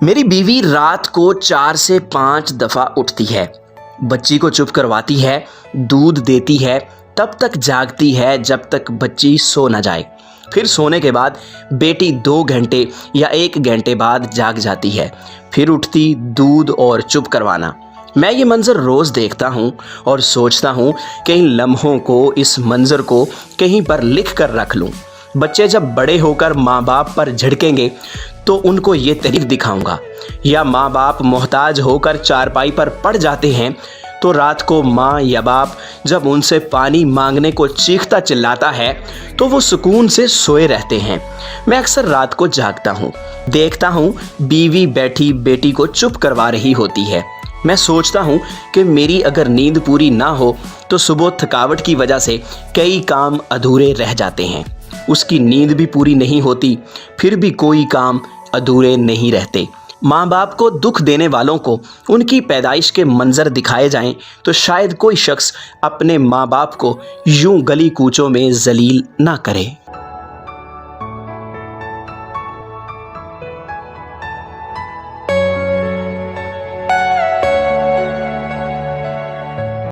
میری بیوی رات کو 4 سے 5 دفعہ اٹھتی ہے، بچی کو چپ کرواتی ہے، دودھ دیتی ہے، تب تک جاگتی ہے جب تک بچی سو نہ جائے۔ پھر سونے کے بعد بیٹی 2 گھنٹے یا 1 گھنٹے بعد جاگ جاتی ہے، پھر اٹھتی دودھ اور چپ کروانا۔ میں یہ منظر روز دیکھتا ہوں اور سوچتا ہوں کہ ان لمحوں کو، اس منظر کو کہیں پر لکھ کر رکھ لوں۔ بچے جب بڑے ہو کر ماں باپ پر جھڑکیں گے تو ان کو یہ تحریک دکھاؤں گا، یا ماں باپ محتاج ہو کر چارپائی پر پڑ جاتے ہیں تو رات کو ماں یا باپ جب ان سے پانی مانگنے کو چیختا چلاتا ہے تو وہ سکون سے سوئے رہتے ہیں۔ میں اکثر رات کو جاگتا ہوں، دیکھتا ہوں بیوی بیٹھی بیٹی کو چپ کروا رہی ہوتی ہے۔ میں سوچتا ہوں کہ میری اگر نیند پوری نہ ہو تو صبح تھکاوٹ کی وجہ سے کئی کام ادھورے رہ جاتے ہیں۔ اس کی نیند بھی پوری نہیں ہوتی، پھر بھی کوئی کام ادھورے نہیں رہتے۔ ماں باپ کو دکھ دینے والوں کو ان کی پیدائش کے منظر دکھائے جائیں تو شاید کوئی شخص اپنے ماں باپ کو یوں گلی کوچوں میں ذلیل نہ کرے۔